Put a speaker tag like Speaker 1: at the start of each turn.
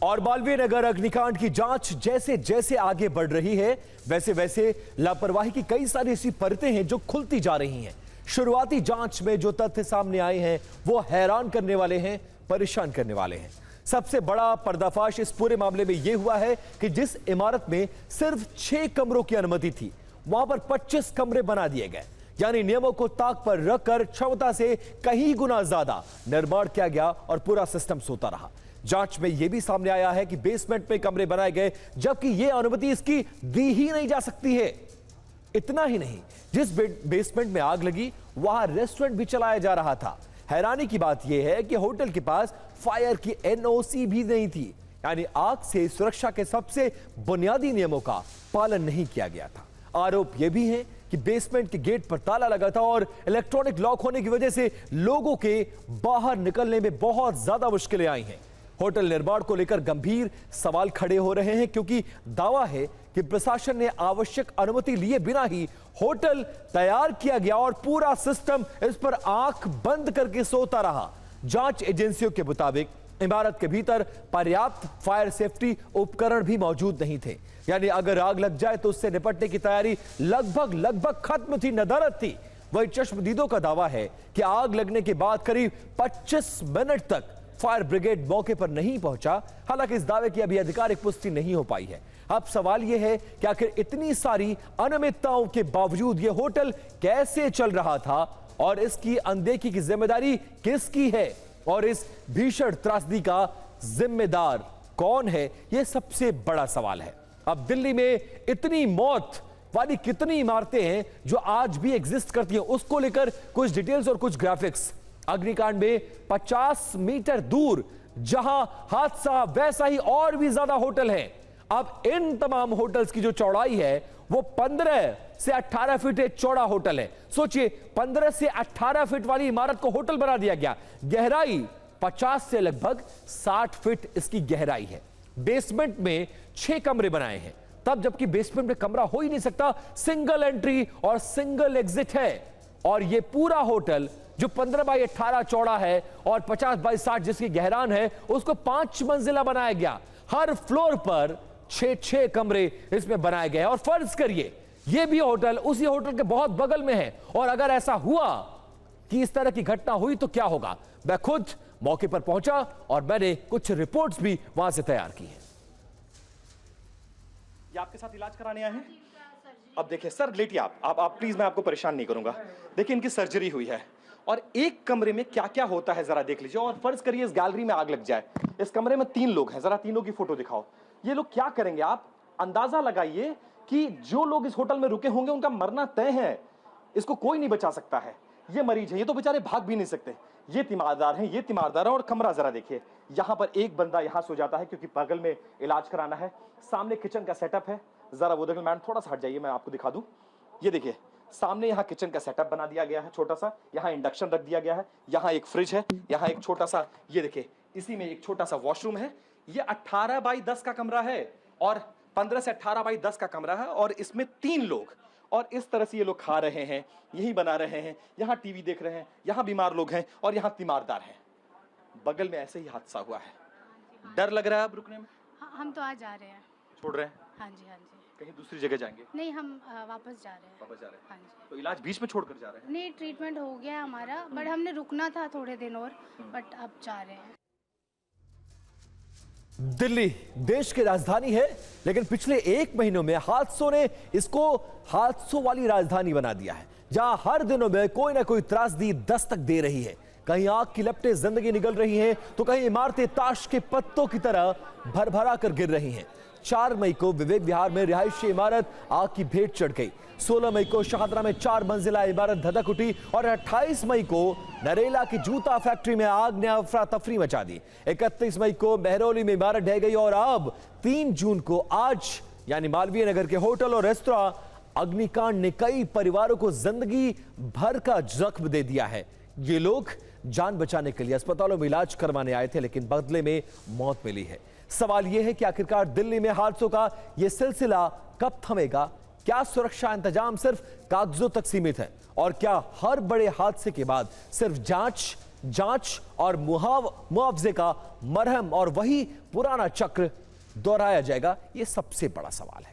Speaker 1: और मालवीय नगर अग्निकांड की जांच जैसे जैसे आगे बढ़ रही है, वैसे वैसे लापरवाही की कई सारी ऐसी परतें हैं जो खुलती जा रही हैं। शुरुआती जांच में जो तथ्य सामने आए हैं वो हैरान करने वाले हैं, परेशान करने वाले हैं। सबसे बड़ा पर्दाफाश इस पूरे मामले में यह हुआ है कि जिस इमारत में सिर्फ 6 कमरों की अनुमति थी, वहां पर 25 कमरे बना दिए गए। यानी नियमों को ताक पर रखकर क्षमता से कहीं गुना ज्यादा निर्माण किया गया और पूरा सिस्टम सोता रहा। जांच में यह भी सामने आया है कि बेसमेंट में कमरे बनाए गए, जबकि यह अनुमति इसकी दी ही नहीं जा सकती है। इतना ही नहीं, जिस बेसमेंट में आग लगी वहां रेस्टोरेंट भी चलाया जा रहा था। हैरानी की बात यह है कि होटल के पास फायर की एनओसी भी नहीं थी, यानी आग से सुरक्षा के सबसे बुनियादी नियमों का पालन नहीं किया गया था। आरोप यह भी है कि बेसमेंट के गेट पर ताला लगा था और इलेक्ट्रॉनिक लॉक होने की वजह से लोगों के बाहर निकलने में बहुत ज्यादा मुश्किलें आई हैं। होटल निर्माण को लेकर गंभीर सवाल खड़े हो रहे हैं, क्योंकि दावा है कि प्रशासन ने आवश्यक अनुमति लिए बिना ही होटल तैयार किया गया और पूरा सिस्टम इस पर आंख बंद करके सोता रहा। जांच एजेंसियों के मुताबिक इमारत के भीतर पर्याप्त फायर सेफ्टी उपकरण भी मौजूद नहीं थे, यानी अगर आग लग जाए तो उससे निपटने की तैयारी लगभग खत्म थी, नदारद थी। वही चश्मदीदों का दावा है कि आग लगने के बाद करीब 25 मिनट तक फायर ब्रिगेड मौके पर नहीं पहुंचा। हालांकि इस दावे की अभी आधिकारिक पुष्टि नहीं हो पाई है। अब सवाल यह है कि आखिर इतनी सारी अनियमितताओं के बावजूद यह होटल कैसे चल रहा था और इसकी अनदेखी की जिम्मेदारी किसकी है, और इस भीषण त्रासदी का जिम्मेदार कौन है, यह सबसे बड़ा सवाल है। अब दिल्ली में इतनी मौत वाली कितनी इमारतें हैं जो आज भी एग्जिस्ट करती हैं, उसको लेकर कुछ डिटेल्स और कुछ ग्राफिक्स। अग्निकांड में 50 मीटर दूर जहां हादसा, वैसा ही और भी ज्यादा होटल हैं। अब इन तमाम होटल्स की जो चौड़ाई है वो 15 से 18 फीट एक चौड़ा होटल है। सोचिए, 15 से 18 फीट वाली इमारत को होटल बना दिया गया। गहराई 50 से लगभग 60 फीट इसकी गहराई है। बेसमेंट में 6 कमरे बनाए हैं, तब जबकि बेसमेंट में कमरा हो ही नहीं सकता, सिंगल एंट्री और सिंगल एग्जिट है। और यह पूरा होटल जो 15 बाई 18 चौड़ा है और 50 बाई 60 जिसकी गहरान है, उसको 5 मंजिला बनाया गया। हर फ्लोर पर 6 कमरे इसमें बनाए गए। और फर्ज करिए यह भी होटल उसी होटल के बहुत बगल में है, और अगर ऐसा हुआ कि इस तरह की घटना हुई तो क्या होगा। मैं खुद मौके पर पहुंचा और मैंने कुछ रिपोर्ट्स भी वहां से तैयार की हैं।
Speaker 2: ये आपके साथ इलाज कराने आए हैं? अब देखिए सर, लेटिए आप प्लीज, मैं आपको परेशान नहीं करूंगा। देखिए इनकी सर्जरी हुई है और एक कमरे में क्या क्या होता है जरा देख लीजिए। और फर्ज करिए इस गैलरी में आग लग जाए, इस कमरे में 3 लोग हैं, जरा तीनों की फोटो दिखाओ। ये लोग क्या करेंगे? आप अंदाजा लगाइए कि जो लोग इस होटल में रुके होंगे उनका मरना तय है, इसको कोई नहीं बचा सकता है। ये मरीज है, ये तो बेचारे भाग भी नहीं सकते। ये तीमारदार हैं, ये तीमारदार है। और कमरा जरा देखिए, यहां पर एक बंदा यहां सो जाता है क्योंकि बगल में इलाज कराना है। सामने किचन का सेटअप है, जरा वो देखिए मैडम, थोड़ा सा हट जाइए, मैं आपको दिखा दूं। ये देखिए सामने यहाँ किचन का सेटअप बना दिया गया है छोटा सा, यहाँ इंडक्शन रख दिया गया है, यहाँ एक फ्रिज है, यहाँ एक छोटा सा, ये देखिए इसी में एक छोटा सा वॉशरूम है। ये 18 बाई 10 का कमरा है और 15 से 18 बाई 10 का कमरा है, और इसमें 3 लोग। और इस तरह से ये लोग खा रहे हैं, यही बना रहे हैं, यहाँ टीवी देख रहे हैं, यहाँ बीमार लोग हैं और यहाँ तीमारदार हैं। बगल में ऐसे ही हादसा हुआ है। डर लग रहा है अब रुकने में?
Speaker 3: हम तो आज जा रहे हैं।
Speaker 2: छोड़ रहे हैं?
Speaker 3: हाँ जी।
Speaker 2: कहीं दूसरी जगह जाएंगे?
Speaker 3: नहीं, हम वापस जा रहे हैं।
Speaker 2: वापस जा रहे हैं?
Speaker 3: हाँ जी।
Speaker 2: तो इलाज बीच में छोड़कर जा रहे हैं?
Speaker 3: नहीं, ट्रीटमेंट हो गया हमारा, बट हमने रुकना था थोड़े दिन और, बट अब जा रहे हैं।
Speaker 1: दिल्ली देश की राजधानी है, लेकिन पिछले 1 महीनों में हादसों ने इसको हादसों वाली राजधानी बना दिया है, जहां हर दिनों में कोई ना कोई त्रासदी दस्तक दे रही है। कहीं आग की लपटें जिंदगी निगल रही हैं, तो कहीं इमारतें ताश के पत्तों की तरह भरभरा कर गिर रही हैं। 4 मई को विवेक विहार में रिहायशी इमारत आग की भेंट चढ़ गई। 16 मई को शाहदरा में 4 मंजिला इमारत धधक उठी और 28 मई को नरेला की जूता फैक्ट्री में आग ने अफरा तफरी मचा दी। 31 मई को मेहरौली में इमारत ढह गई और अब 3 जून को आज यानी मालवीय नगर के होटल और रेस्तरां अग्निकांड ने कई परिवारों को जिंदगी भर का जख्म दे दिया है। ये लोग जान बचाने के लिए अस्पतालों में इलाज करवाने आए थे, लेकिन बदले में मौत मिली है। सवाल यह है कि आखिरकार दिल्ली में हादसों का यह सिलसिला कब थमेगा? क्या सुरक्षा इंतजाम सिर्फ कागजों तक सीमित है? और क्या हर बड़े हादसे के बाद सिर्फ जांच जांच और मुआवजे का मरहम और वही पुराना चक्र दोहराया जाएगा? ये सबसे बड़ा सवाल है।